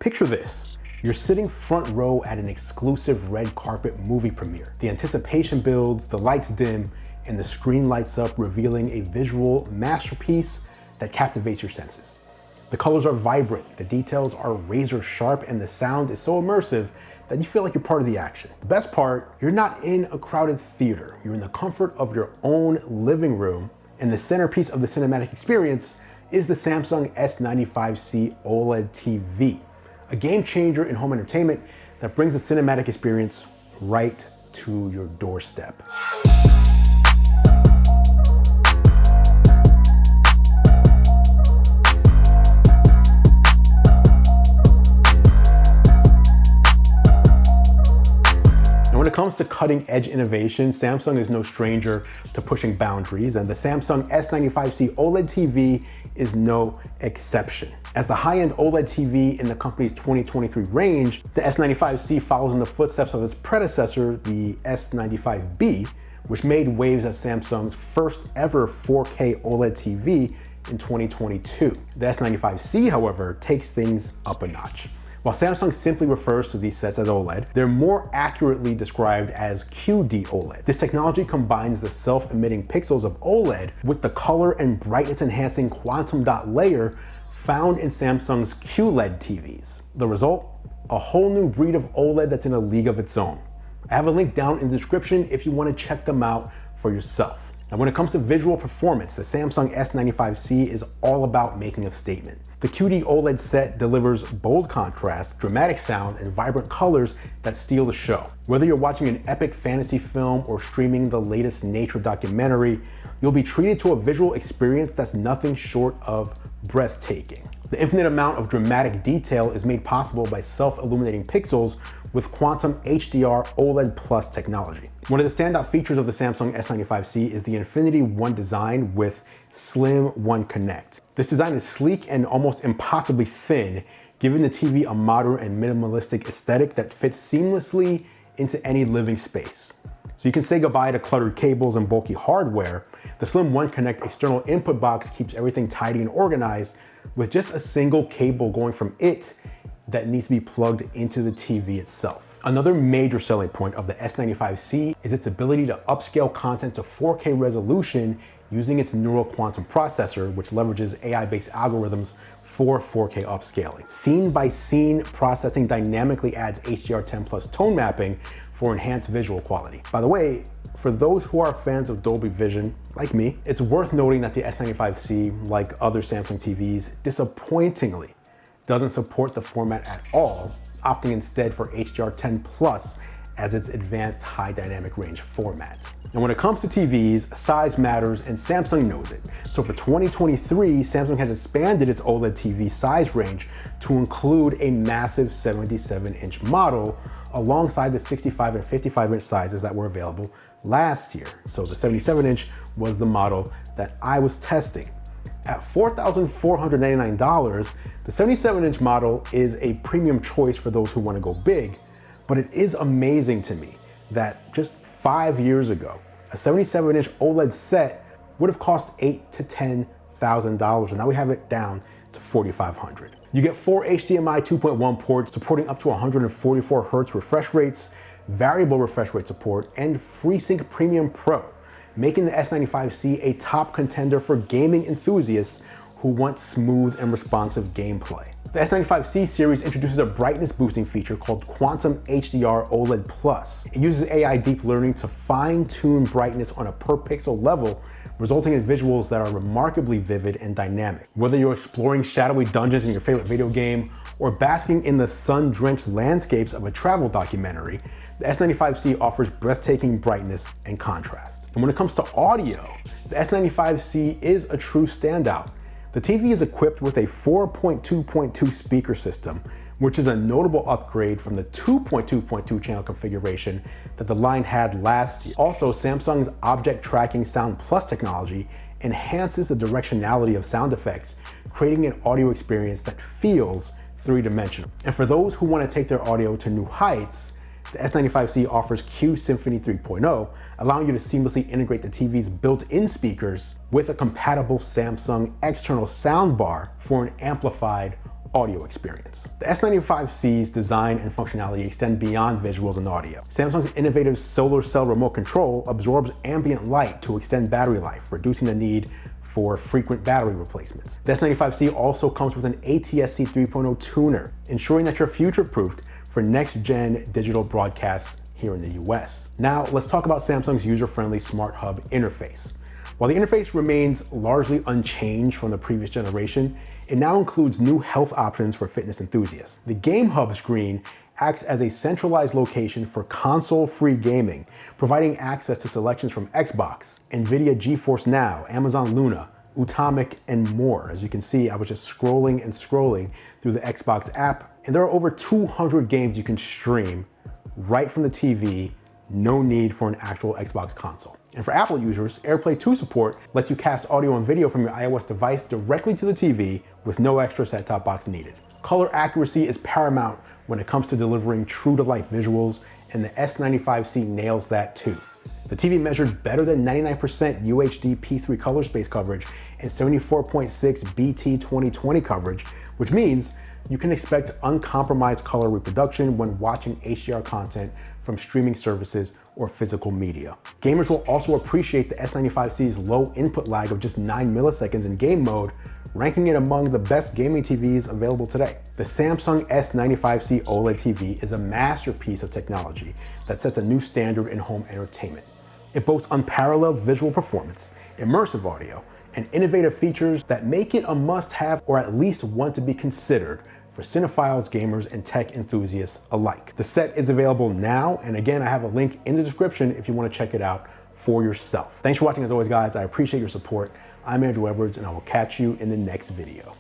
Picture this. You're sitting front row at an exclusive red carpet movie premiere. The anticipation builds, the lights dim, and the screen lights up, revealing a visual masterpiece that captivates your senses. The colors are vibrant, the details are razor sharp, and the sound is so immersive that you feel like you're part of the action. The best part, you're not in a crowded theater. You're in the comfort of your own living room, and the centerpiece of the cinematic experience is the Samsung S95C OLED TV, a game changer in home entertainment that brings the cinematic experience right to your doorstep. When it comes to cutting-edge innovation, Samsung is no stranger to pushing boundaries, and the Samsung S95C OLED TV is no exception. As the high-end OLED TV in the company's 2023 range, the S95C follows in the footsteps of its predecessor, the S95B, which made waves as Samsung's first ever 4K OLED TV in 2022. The S95C, however, takes things up a notch. While Samsung simply refers to these sets as OLED, they're more accurately described as QD-OLED. This technology combines the self-emitting pixels of OLED with the color and brightness enhancing quantum dot layer found in Samsung's QLED TVs. The result? A whole new breed of OLED that's in a league of its own. I have a link down in the description if you want to check them out for yourself. Now, when it comes to visual performance, the Samsung S95C is all about making a statement. The QD-OLED set delivers bold contrast, dramatic sound, and vibrant colors that steal the show. Whether you're watching an epic fantasy film or streaming the latest nature documentary, you'll be treated to a visual experience that's nothing short of breathtaking. The infinite amount of dramatic detail is made possible by self-illuminating pixels with quantum HDR OLED Plus technology. One of the standout features of the Samsung S95C is the Infinity One design with Slim One Connect. This design is sleek and almost impossibly thin, giving the TV a modern and minimalistic aesthetic that fits seamlessly into any living space. So you can say goodbye to cluttered cables and bulky hardware. The Slim One Connect external input box keeps everything tidy and organized with just a single cable going from it that needs to be plugged into the TV itself. Another major selling point of the S95C is its ability to upscale content to 4K resolution using its neural quantum processor, which leverages AI-based algorithms for 4K upscaling. Scene-by-scene processing dynamically adds HDR10 plus tone mapping for enhanced visual quality. By the way, for those who are fans of Dolby Vision, like me, it's worth noting that the S95C, like other Samsung TVs, disappointingly doesn't support the format at all, opting instead for HDR10 Plus as its advanced high dynamic range format. And when it comes to TVs, size matters and Samsung knows it. So for 2023, Samsung has expanded its OLED TV size range to include a massive 77-inch model alongside the 65 and 55-inch sizes that were available last year. So the 77-inch was the model that I was testing. At $4,499, the 77-inch model is a premium choice for those who want to go big, but it is amazing to me that just 5 years ago, a 77-inch OLED set would have cost $8,000 to $10,000, and now we have it down to $4,500. You get 4 HDMI 2.1 ports supporting up to 144 Hz refresh rates, variable refresh rate support, and FreeSync Premium Pro, making the S95C a top contender for gaming enthusiasts who want smooth and responsive gameplay. The S95C series introduces a brightness boosting feature called Quantum HDR OLED Plus. It uses AI deep learning to fine-tune brightness on a per pixel level, resulting in visuals that are remarkably vivid and dynamic. Whether you're exploring shadowy dungeons in your favorite video game or basking in the sun-drenched landscapes of a travel documentary, the S95C offers breathtaking brightness and contrast. And when it comes to audio, the S95C is a true standout. The TV is equipped with a 4.2.2 speaker system, which is a notable upgrade from the 2.2.2 channel configuration that the line had last year. Also, Samsung's Object Tracking Sound Plus technology enhances the directionality of sound effects, creating an audio experience that feels three-dimensional. And for those who want to take their audio to new heights, the S95C offers Q Symphony 3.0, allowing you to seamlessly integrate the TV's built-in speakers with a compatible Samsung external soundbar for an amplified audio experience. The S95C's design and functionality extend beyond visuals and audio. Samsung's innovative solar cell remote control absorbs ambient light to extend battery life, reducing the need for frequent battery replacements. The S95C also comes with an ATSC 3.0 tuner, ensuring that you're future-proofed for next-gen digital broadcasts here in the US. Now, let's talk about Samsung's user-friendly Smart Hub interface. While the interface remains largely unchanged from the previous generation, it now includes new health options for fitness enthusiasts. The Game Hub screen acts as a centralized location for console-free gaming, providing access to selections from Xbox, NVIDIA GeForce Now, Amazon Luna, Utomic, and more. As you can see, I was just scrolling and scrolling through the Xbox app, and there are over 200 games you can stream right from the TV, no need for an actual Xbox console. And for Apple users, AirPlay 2 support lets you cast audio and video from your iOS device directly to the TV with no extra set-top box needed. Color accuracy is paramount when it comes to delivering true-to-life visuals, and the S95C nails that too. The TV measured better than 99% UHD P3 color space coverage and 74.6 BT 2020 coverage, which means you can expect uncompromised color reproduction when watching HDR content from streaming services or physical media. Gamers will also appreciate the S95C's low input lag of just 9 milliseconds in game mode, ranking it among the best gaming TVs available today. The Samsung S95C OLED TV is a masterpiece of technology that sets a new standard in home entertainment. It boasts unparalleled visual performance, immersive audio, and innovative features that make it a must-have or at least one to be considered for cinephiles, gamers, and tech enthusiasts alike. The set is available now, and again, I have a link in the description if you want to check it out for yourself. Thanks for watching as always, guys. I appreciate your support. I'm Andrew Edwards, and I will catch you in the next video.